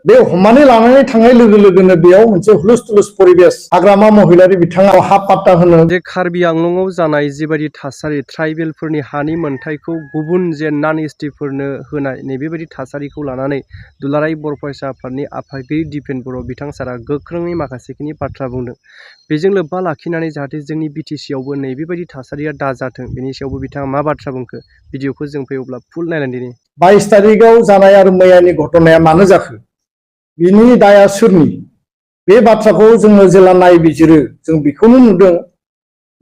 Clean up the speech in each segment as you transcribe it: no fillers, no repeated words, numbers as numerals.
बे हमनानै लानानै थांनाय लोगो लोगोनो बेयाव मोनसे हुलुस तुलुस परिबेस हाग्रामा महिलारि बिथाङा हा पाट्टा होनो जे कार्बि आंलंआव जानाय जिबायदि थासारि ट्राइबेलफोरनि हानि मोनथायखौ गुबुन जे नन एसटिफोरनो होनाय नैबेबायदि थासारिखौ लानानै दुलाराय बर' फरायसा आफादनि आफादगिरि दिपेन बर' बिथां सारा गोख्रोङै माखासेखिनि बाथ्रा बुंदों। बेजों लोब्बा लाखिनानै जाहाथे जोंनि बिटिसिआवबो नैबेबायदि थासारिया दाजाथों बेनि सायावबो बिथाङा मा बाथ्रा बुंखो भिडिअखौ जों फैयोब्ला फुल नायनानै दिनै 22 तारिखआव जानाय आरो मैयानि घटनाया मानो जाखो बिनि दाया सोरनि बे बाथ्राखौ जोङो जेला नायबिजिरो जों बेखौनो नुदों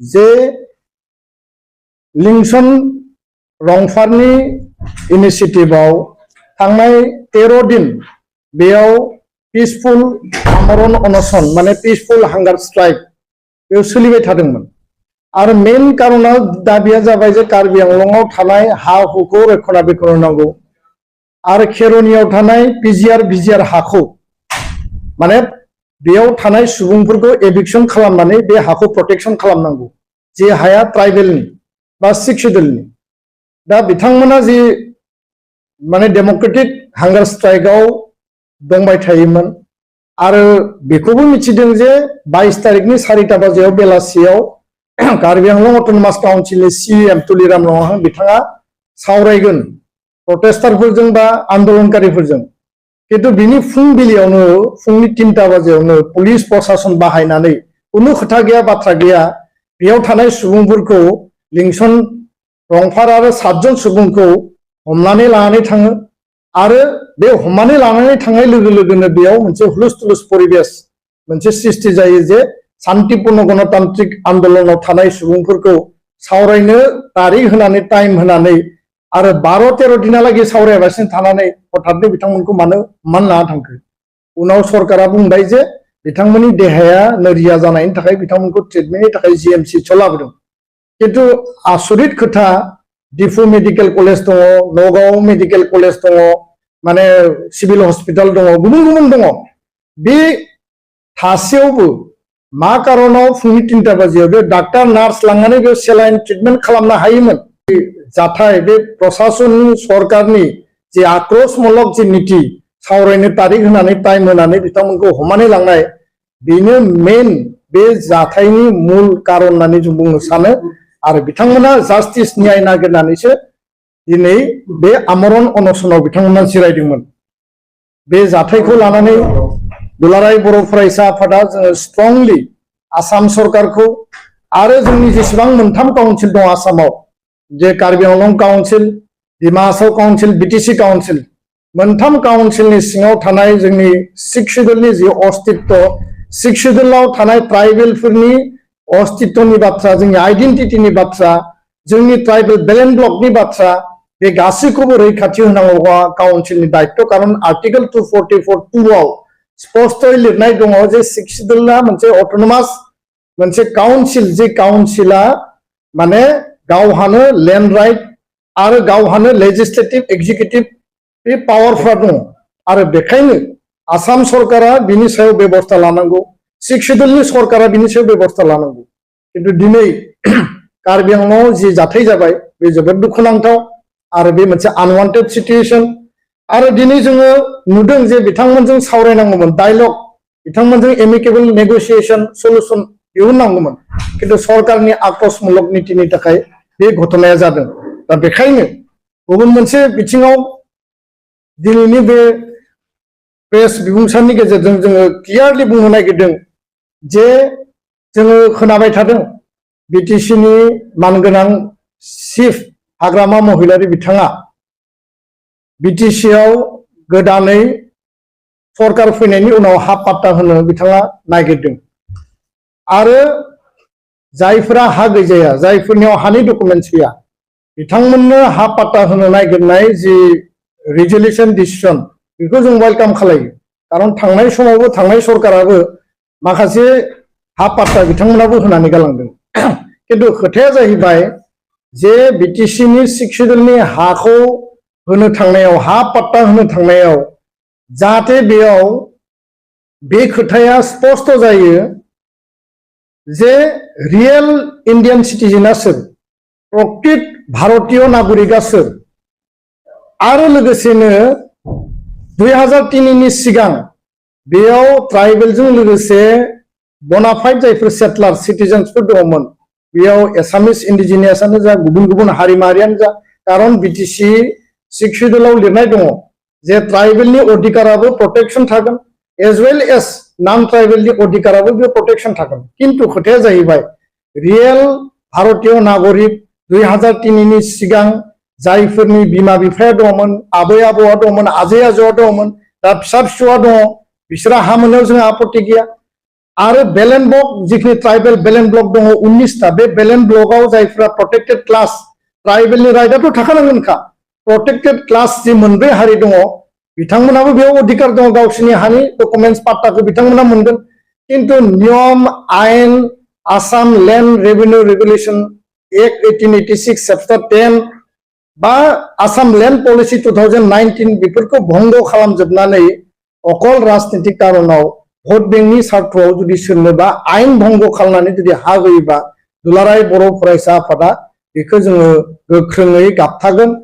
जे लिंसन रंफारनि इनिशिएटिभआव थांनाय 13 दिन बेयाव पिसफुल आमरण अनशन माने पिसफुल हांगार स्ट्राइक बेयाव सोलिबाय थादोंमोन आरो मेन कारना दाबिया जाबाय जे कार्बि आंलंआव थानाय हा हुखौ रक्षणाबेक्षण होनांगौ आरो खेरनियाव थानाय पिजिआर भिजिआर हाखौ माने बेयाव थानाय सुबुंफोरखौ एभिक्शन खालामनानै बे हाखौ प्रोटेक्शन खालामनांगौ जे हाया ट्राइबेलनि बा सिक्स शेड्यूलनि दा बिथांमोना जि माने डेमोक्रेटिक हांगार स्ट्राइकआव दंबाय थायोमोन आरो बेखौबो मिथिदों जे 22 तारिखनि 4टा बाजियाव बेलासियाव कार्बि आंलं अटोनमास काउन्सिलनि सीएम तुलिराम लहां बिथाङा सावरायगोन प्रटेस्टारफोरजों बा आन्दोलनकारिफोरजों किन्तु बिनि फुंबिलियावनो फुंनि 3टा बाजियावनो पुलिस प्रशासन बाहायनानै कुनु खोथा गैया बाथ्रा गैया बेयाव थानाय सुबुंफोरखौ लिंसन रंफार आरो 7 जन सुबुंखौ हमनानै लानानै थाङो आरो बे हमनानै लानानै थांनाय लोगो लोगोनो बेयाव मोनसे हुलुस तुलुस परिबेस मोनसे सृष्टि जायो जे शान्तिपूर्ण गणतान्त्रिक आन्दोलनाव थानाय सुबुंफोरखौ सावरायनो तारिख होनानै टाइम होनानै आरो 12-13 दिनहालागै सावरायालासिनो थानानै हठातनो बिथांमोनखौ मानो मान लाना थांखो उनाव सरकारा बुंबाय जे बिथांमोननि देहाया नोरिया जानायनि थाखाय बिथांमोनखौ ट्रिटमेन्टनि थाखाय जीएमसीएचआव लाबोदों किन्तु आसरित खोथा डिफु मेडिकेल कलेज दङ नगाव मेडिकेल कलेज दङ माने सिभिल हस्पिटाल दङ गुबुन गुबुन दङ बे थासेयावबो मा कारनाव फुंनि 3टा बाजियाव बे डाक्टार नार्स लांनानै बे सेलाइन ट्रिटमेन्ट खालामनो हायोमोन जाथाय बे प्रशासननि सरकारनि जे आक्रोशमूलक जे नीति सावरायनो तारिख होनानै टाइम होनानै बिथांमोनखौ हमनानै लांनाय बेनो मेन बे जाथायनि मूल कारन होननानै जों बुंनो सानो आरो बिथांमोना जास्टिस न्याय नागिरनानैसो दिनै बे आमरण अनशनाव बिथांमोना जिरायदोंमोन बे जाथायखौ लानानै दुलाराय बर' फरायसा आफादा जोङो स्ट्रंलि आसाम सरकारखौ आरो जोंनि जेसेबां मोनथाम काउन्सिल दं आसामाव जे Karbi Anglong council Dima Hasao council BTC council मोनथाम काउन्सिलनि सिङाव थानाय जोंनि सिक्स शेड्यूलनि जे अस्तित्व सिक्स शेड्यूलाव थानाय ट्राइबेलफोरनि अस्तित्वनि बाथ्रा जोंनि आइडेन्टिटिनि बाथ्रा जोंनि ट्राइबेल बेलेन्स ब्लकनि बाथ्रा बे गासैखौबो रैखाथि होनांगौआ काउन्सिलनि दायित्व कारण आर्टिकल 244(2) स्पष्टयै लिरनाय दङ जे सिक्स शेड्यूलआ मोनसे अटोनमास मोनसे काउन्सिल जे काउन्सिला माने गावहानो लैंड राइट आरो गावहानो लेजिस्लेटिव एक्जिक्यूटिव बे पावरफ्रा दङ आरो बेखायनो आसाम सरकारा बिनि सायाव बेबस्था लानांगौ सिक्स शेड्यूलनि सरकारा बिनि सायाव बेबस्था लानांगौ किन्तु दिनै कार्बि आंलंआव जि जाथाय जाबाय बे जोबोद दुखुनांथाव आरो बे मोनसे आनवान्टेड सिचुएशन आरो दिनै जोङो नुदों जे बिथांमोनजों सावरायनांगौमोन डायलग बिथांमोनजों एमिकेबल नेगोशिएशन सल्यूशन दिहुननांगौमोन किन्तु सरकारनि आक्रोशमूलक नीतिनि थाखाय बे घटनाया जादों दा बेखायनो गुबुन मोनसे बिथिङाव दिनैनि बे प्रेस बिबुंसारनि गेजेरजों जोङो क्लियारलि बुंनो नागिरदों जे जोङो खोनाबाय थादों बिटिसिनि मानगोनां चिफ हाग्रामा महिलारि बिथाङा बिटिसिआव गोदानै सरकार फैनायनि उनाव हा पाट्टा होनो बिथाङा नागिरदों आरो जायफोरा हा गैजाया जायफोरनियाव हानि डकुमेन्ट्स गैया बिथांमोननो हा पाट्टा होनो नागिरनाय जि रिजोल्यूशन डिसिजन बेखौ जों वेलकाम खालायो कारण थांनाय समावबो थांनाय सरकाराबो माखासे हा पाट्टा बिथांमोनाबो होनानै गालांदों किन्तु खोथाया जाहैबाय जे बिटिसिनि सिक्स शेड्यूलनि हाखौ होनो थांनायाव हा पाट्टा होनो थांनायाव जाहाथे बेयाव बे खोथाया स्पष्ट जायो जे रियेल इंडियन सिटिजेना सोर प्रकृत भारतीय नागरिकआ सोर आरो लोगोसेनो 2003 सिगां बेयाव ट्राइबेलजों लोगोसे बनाफाइड जायफोर सेटलार सिटिजेन्सफोर दङमोन बेयाव एसामिस इन्डिजिनियासआनो जा गुबुन गुबुन हारि माहारियानो जा कारन बिटिसि 6 शिड्यूलाव लिरनाय दङ जे ट्राइबेलनि अधिकाराबो प्रोटेक्शन थागोन एज वेल एज नन ट्राइबेलनि अधिकाराबो बे प्रोटेक्शन थागोन किन्तु खोथाया जाहैबाय रियेल भारतीय नागरिक 2003 सिगां जायफोरनि बिमा बिफाया दङमोन आबै आबौआ दङमोन आजै आजौआ दङमोन दा फिसा फिसौआ दङ बिसोरा हा मोननायाव जोंहा आपत्ति गैया आरो बेलेन ब्लक जिखिनि ट्राइबेल बेलेन ब्लक दङ 19टा बे बेलेन ब्लकआव जायफोरा प्रोटेक्टेड क्लास ट्राइबेलनि राइटआथ' थाखानांगोनखा प्रोटेक्टेड क्लास जि मोनब्रै हारि दङ बिथांमोनाबो बेयाव अधिकार दङ गावसोरनि हानि डकुमेन्टस पाट्टाखौ बिथांमोना मोनगोन किन्तु नियम आयेन Assam land revenue regulation act 1886 chapter 10 बा आसाम लेन्ड पलिसि 2019 बेफोरखौ भंग खालामजोबनानै अकल राजनीतिक कारनाव भट बेंकनि सार्थआव जुदि सोरनोबा आयेन भंग खालामनानै जुदि हा होयोबा दुलाराय बर' फरायसा आफादा बेखौ जोङो गोख्रोङै गाबथागोन।